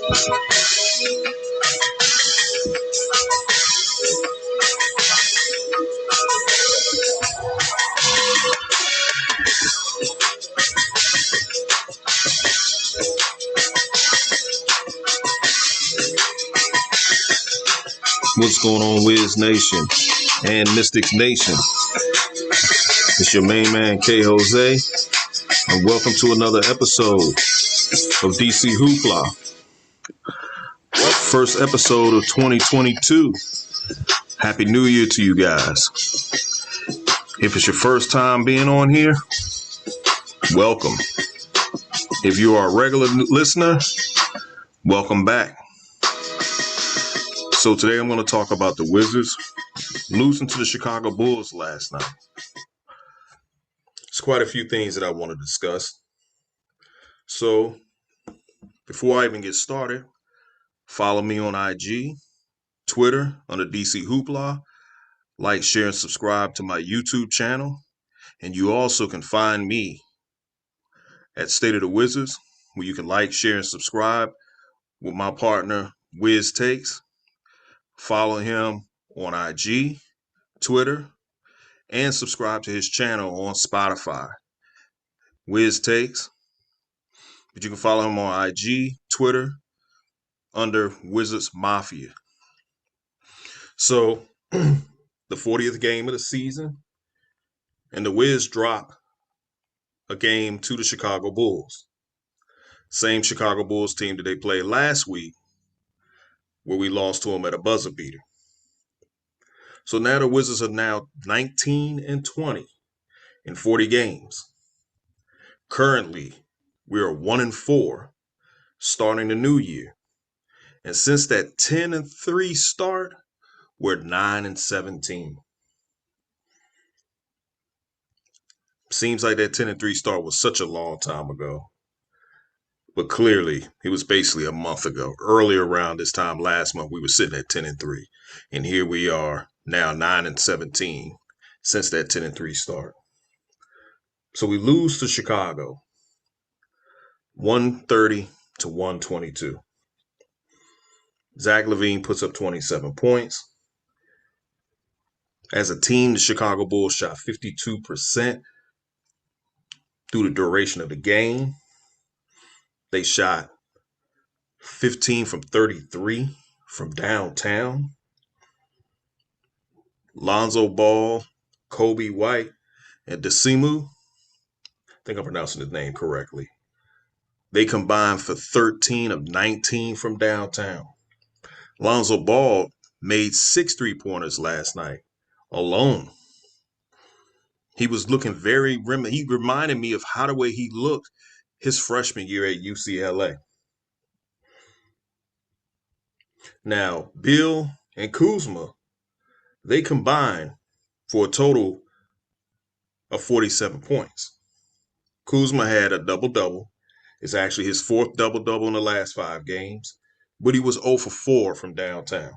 What's going on, Wiz Nation and Mystics Nation? It's your main man, K. Jose, and welcome to another episode of DC Hoopla. First episode of 2022. Happy New Year to you guys. If it's your first time being on here, welcome. If you are a regular listener, welcome back. So today I'm going to talk about the Wizards losing to the Chicago Bulls last night. There's quite a few things that I want to discuss. So before I even get started, follow me on IG, Twitter under DC Hoopla. Like, share, and subscribe to my YouTube channel. And you also can find me at State of the Wizards, where you can like, share, and subscribe with my partner, Wiz Takes. Follow him on IG, Twitter, and subscribe to his channel on Spotify, Wiz Takes. But you can follow him on IG, Twitter, under Wizards Mafia. So, the 40th game of the season, and the Wiz drop a game to the Chicago Bulls. Same Chicago Bulls team that they played last week, where we lost to them at a buzzer beater. So now the Wizards are now 19-20 in 40 games. Currently, we are 1-4 starting the new year. And since that 10-3 start, we're 9-17. Seems like that 10-3 start was such a long time ago. But clearly, it was basically a month ago. Earlier around this time last month, we were sitting at 10-3. And here we are now 9-17 since that 10-3 start. So we lose to Chicago 130-122. Zach LaVine puts up 27 points. As a team, the Chicago Bulls shot 52% through the duration of the game. They shot 15 from 33 from downtown. Lonzo Ball, Kobe White, and Dosunmu, I think I'm pronouncing his name correctly, they combined for 13 of 19 from downtown. Lonzo Ball made 6 3-pointers last night alone. He was looking he reminded me of how the way he looked his freshman year at UCLA. Now, Bill and Kuzma, they combined for a total of 47 points. Kuzma had a double-double. It's actually his 4th double-double in the last 5 games, but he was 0 for 4 from downtown.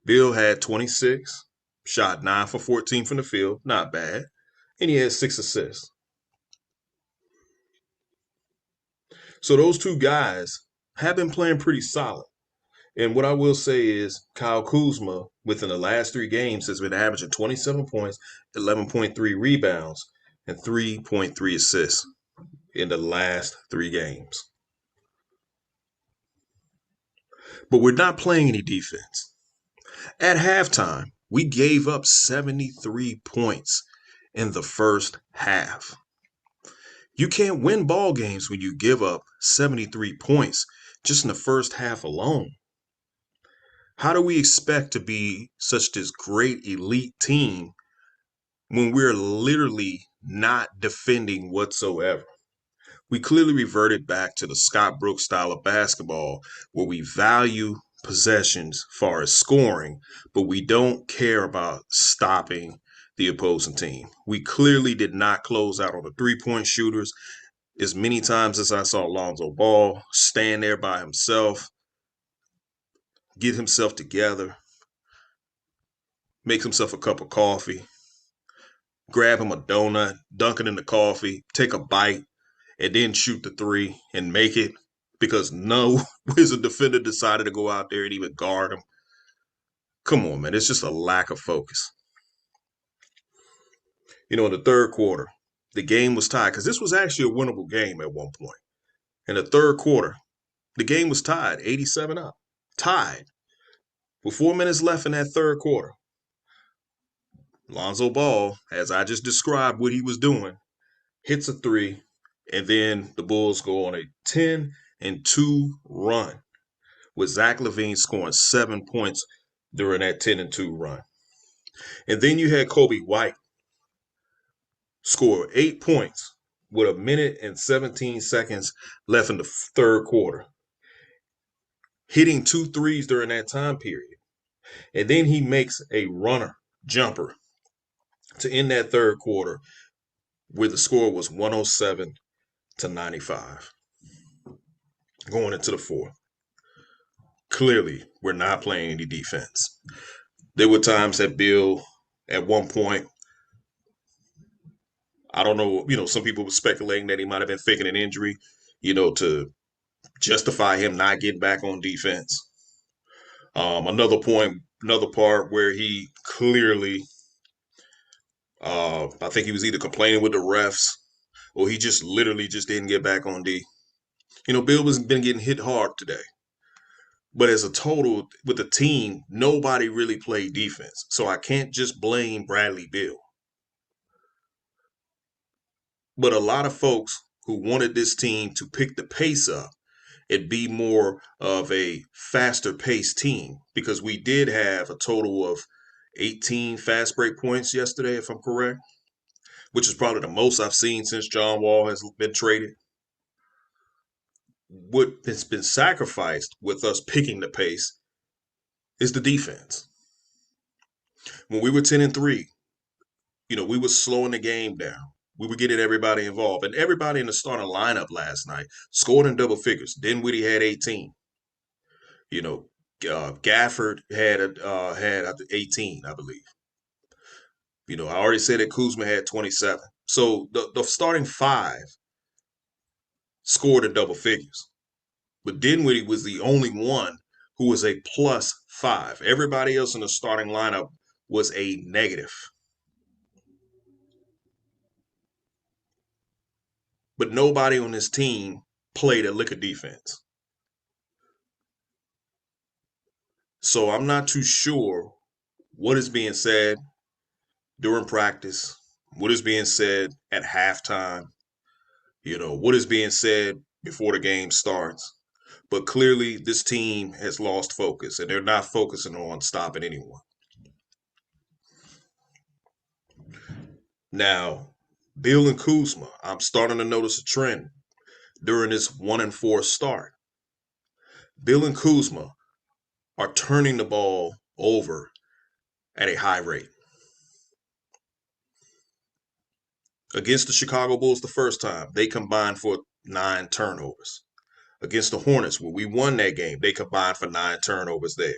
Bill had 26, shot 9 for 14 from the field, not bad, and he had 6 assists. So those two guys have been playing pretty solid. And what I will say is Kyle Kuzma, within the last 3 games, has been averaging 27 points, 11.3 rebounds, and 3.3 assists in the last 3 games. But we're not playing any defense. At halftime, we gave up 73 points in the first half. You can't win ball games when you give up 73 points just in the first half alone. How do we expect to be such this great elite team when we're literally not defending whatsoever? We clearly reverted back to the Scott Brooks style of basketball where we value possessions as far as scoring, but we don't care about stopping the opposing team. We clearly did not close out on the 3-point shooters. As many times as I saw Lonzo Ball stand there by himself, get himself together, make himself a cup of coffee, grab him a donut, dunk it in the coffee, take a bite, and then shoot the 3 and make it because no Wizard defender decided to go out there and even guard him. Come on, man. It's just a lack of focus. In the third quarter, the game was tied because this was actually a winnable game at one point. In the third quarter, the game was tied, 87 up. Tied. With 4 minutes left in that third quarter, Lonzo Ball, as I just described what he was doing, hits a three, and then the Bulls go on a 10-2 run with Zach LaVine scoring 7 points during that 10-2 run. And then you had Kobe White score 8 points with a minute and 17 seconds left in the third quarter, hitting 2 threes during that time period. And then he makes a runner jumper to end that third quarter where the score was 107-95 going into the fourth. Clearly, we're not playing any defense. There were times that Bill, at one point, I don't know, some people were speculating that he might have been faking an injury, to justify him not getting back on defense. Another part where he clearly, I think he was either complaining with the refs or he just literally just didn't get back on D. Bill has been getting hit hard today. But as a total, with the team, nobody really played defense. So I can't just blame Bradley Beal. But a lot of folks who wanted this team to pick the pace up and be more of a faster paced team, because we did have a total of 18 fast break points yesterday, if I'm correct, which is probably the most I've seen since John Wall has been traded. What has been sacrificed with us picking the pace is the defense. When we were 10-3, we were slowing the game down. We were getting everybody involved. And everybody in the starting lineup last night scored in double figures. Dinwiddie had 18. Gafford had 18, I believe. I already said that Kuzma had 27. So the starting five scored in double figures. But Dinwiddie was the only one who was a +5. Everybody else in the starting lineup was a negative. But nobody on this team played a lick of defense. So I'm not too sure what is being said during practice, what is being said at halftime, what is being said before the game starts. But clearly this team has lost focus and they're not focusing on stopping anyone. Now, Bill and Kuzma, I'm starting to notice a trend during this 1-4 start. Bill and Kuzma are turning the ball over at a high rate. Against the Chicago Bulls the first time, they combined for 9 turnovers. Against the Hornets, when we won that game, they combined for 9 turnovers there.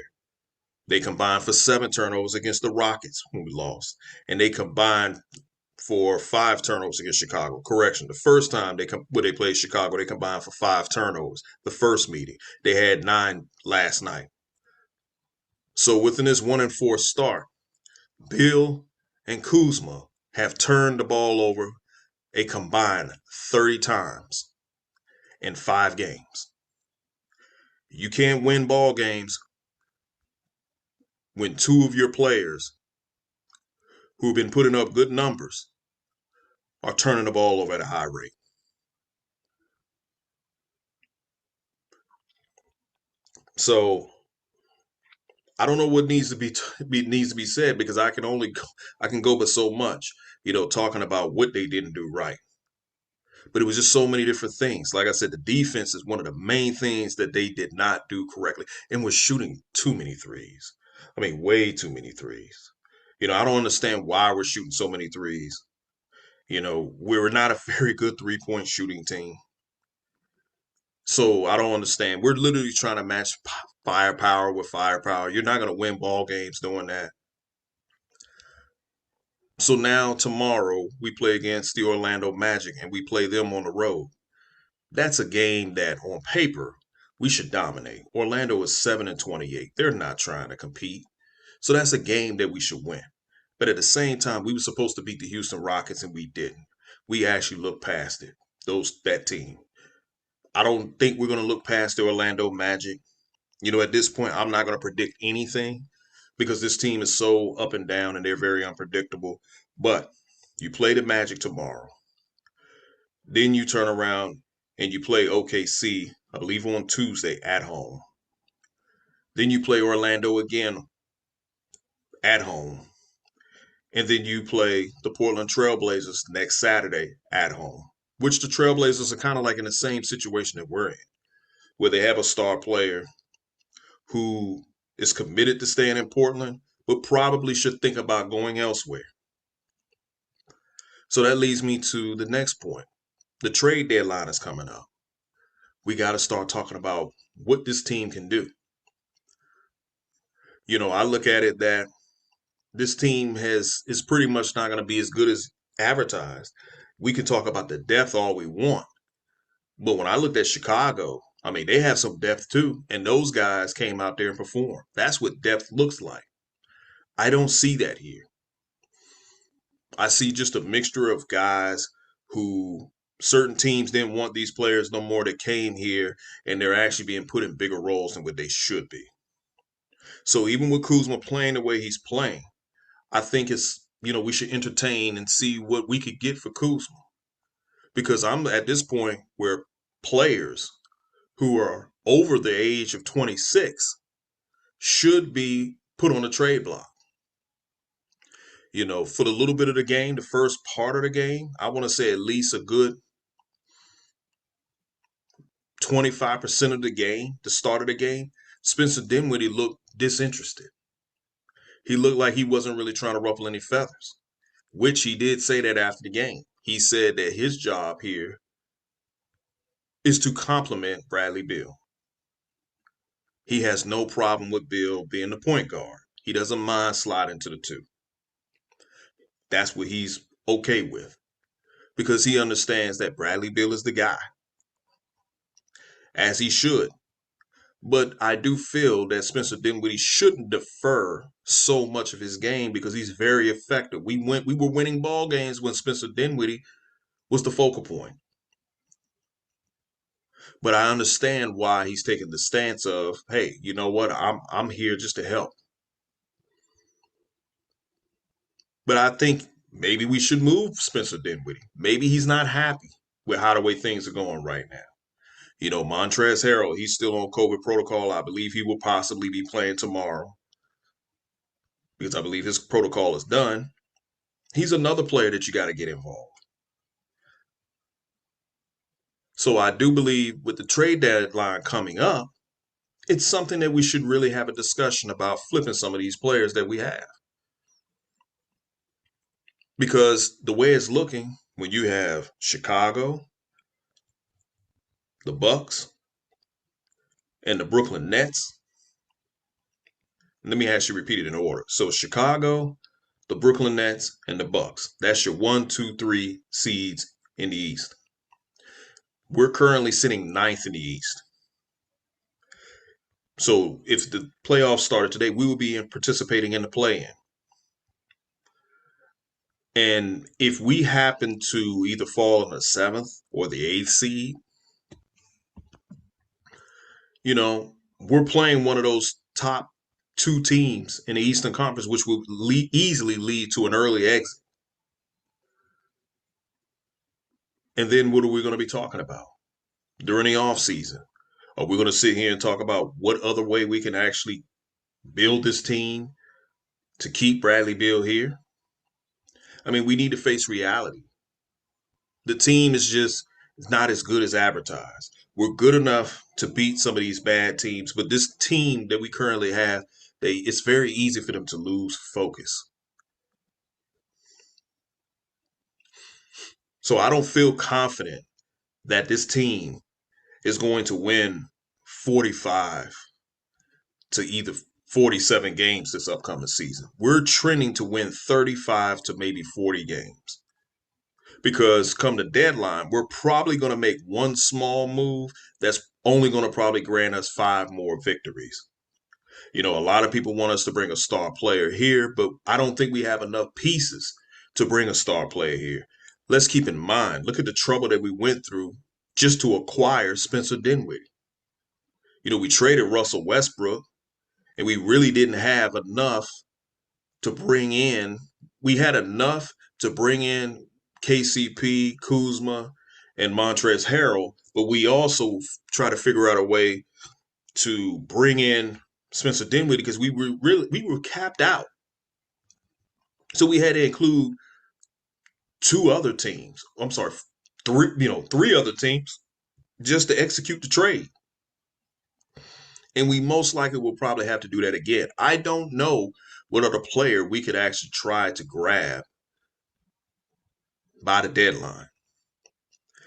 They combined for 7 turnovers against the Rockets when we lost. And they combined for 5 turnovers against Chicago. Correction, the first time they played Chicago, they combined for 5 turnovers. The first meeting. They had 9 last night. So within this 1-4 start, Bill and Kuzma have turned the ball over a combined 30 times in 5 games. You can't win ball games when 2 of your players who've been putting up good numbers are turning the ball over at a high rate. So I don't know what needs to be said, because I can go but so much, talking about what they didn't do right. But it was just so many different things. Like I said, the defense is one of the main things that they did not do correctly, and was shooting too many threes. I mean, way too many threes. I don't understand why we're shooting so many threes. We're not a very good 3-point shooting team. So I don't understand. We're literally trying to match firepower with firepower. You're not going to win ball games doing that. So now tomorrow we play against the Orlando Magic, and we play them on the road. That's a game that on paper we should dominate. Orlando is 7-28. They're not trying to compete. So that's a game that we should win. But at the same time, we were supposed to beat the Houston Rockets and we didn't. We actually looked past it. That team. I don't think we're going to look past the Orlando Magic. At this point, I'm not going to predict anything because this team is so up and down and they're very unpredictable. But you play the Magic tomorrow. Then you turn around and you play OKC, I believe on Tuesday at home. Then you play Orlando again at home. And then you play the Portland Trailblazers next Saturday at home, which the Trailblazers are kind of like in the same situation that we're in, where they have a star player who is committed to staying in Portland, but probably should think about going elsewhere. So that leads me to the next point. The trade deadline is coming up. We got to start talking about what this team can do. I look at it that this team is pretty much not going to be as good as advertised. We can talk about the depth all we want. But when I looked at Chicago, I mean, they have some depth too. And those guys came out there and performed. That's what depth looks like. I don't see that here. I see just a mixture of guys who certain teams didn't want these players no more that came here, and they're actually being put in bigger roles than what they should be. So even with Kuzma playing the way he's playing, I think we should entertain and see what we could get for Kuzma. Because I'm at this point where players who are over the age of 26 should be put on a trade block. For the little bit of the game, the first part of the game, I want to say at least a good 25% of the game, the start of the game, Spencer Dinwiddie looked disinterested. He looked like he wasn't really trying to ruffle any feathers, which he did say that after the game. He said that his job here is to complement Bradley Beal. He has no problem with Beal being the point guard. He doesn't mind sliding to the two. That's what he's okay with because he understands that Bradley Beal is the guy, as he should. But I do feel that Spencer Dinwiddie shouldn't defer so much of his game because he's very effective. We were winning ball games when Spencer Dinwiddie was the focal point. But I understand why he's taking the stance of, hey, you know what? I'm here just to help. But I think maybe we should move Spencer Dinwiddie. Maybe he's not happy with how the way things are going right now. Montrezl Harrell, he's still on COVID protocol. I believe he will possibly be playing tomorrow because I believe his protocol is done. He's another player that you got to get involved. So I do believe with the trade deadline coming up, it's something that we should really have a discussion about flipping some of these players that we have. Because the way it's looking, when you have Chicago, the Bucks, and the Brooklyn Nets, let me actually repeat it in order. So Chicago, the Brooklyn Nets, and the Bucks. That's your 1, 2, 3 seeds in the East. We're currently sitting 9th in the East. So if the playoffs started today, we would be participating in the play-in. And if we happen to either fall in the 7th or the 8th seed, we're playing one of those top 2 teams in the Eastern Conference, which will easily lead to an early exit. And then what are we going to be talking about during the offseason? Are we going to sit here and talk about what other way we can actually build this team to keep Bradley Beal here? I mean, we need to face reality. The team is just not as good as advertised. We're good enough to beat some of these bad teams, but this team that we currently have, it's very easy for them to lose focus. So I don't feel confident that this team is going to win 45 to either 47 games this upcoming season. We're trending to win 35 to maybe 40 games. Because come the deadline, we're probably going to make one small move that's only going to probably grant us 5 more victories. You know, a lot of people want us to bring a star player here, but I don't think we have enough pieces to bring a star player here. Let's keep in mind, look at the trouble that we went through just to acquire Spencer Dinwiddie. You know, we traded Russell Westbrook, and we really didn't have enough to bring in. We had enough to bring in KCP, Kuzma, and Montrezl Harrell, but we also try to figure out a way to bring in Spencer Dinwiddie because we were capped out. So we had to include 2 other teams. I'm sorry, three other teams just to execute the trade. And we most likely will probably have to do that again. I don't know what other player we could actually try to grab by the deadline,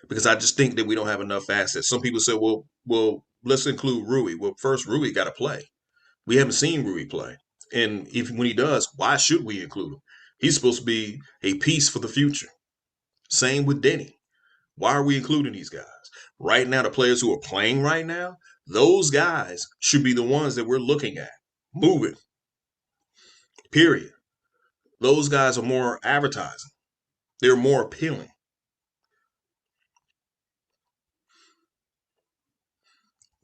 because I just think that we don't have enough assets. Some people say, well, let's include Rui. Well, first, Rui got to play. We haven't seen Rui play. And when he does, why should we include him? He's supposed to be a piece for the future. Same with Denny. Why are we including these guys? Right now, the players who are playing right now, those guys should be the ones that we're looking at. Moving. Period. Those guys are more advertising. They're more appealing.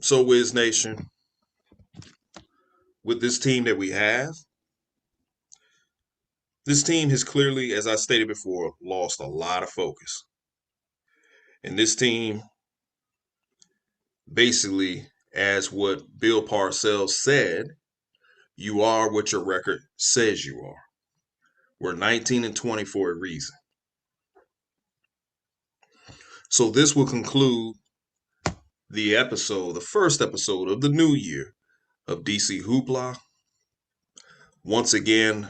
So, Wiz Nation, with this team that we have, this team has clearly, as I stated before, lost a lot of focus. And this team, basically, as what Bill Parcells said, you are what your record says you are. We're 19-20 for a reason. So this will conclude the first episode of the new year of DC Hoopla. Once again,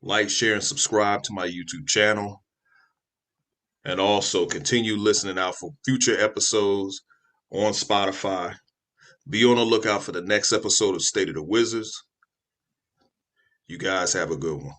like, share, and subscribe to my YouTube channel. And also continue listening out for future episodes on Spotify. Be on the lookout for the next episode of State of the Wizards. You guys have a good one.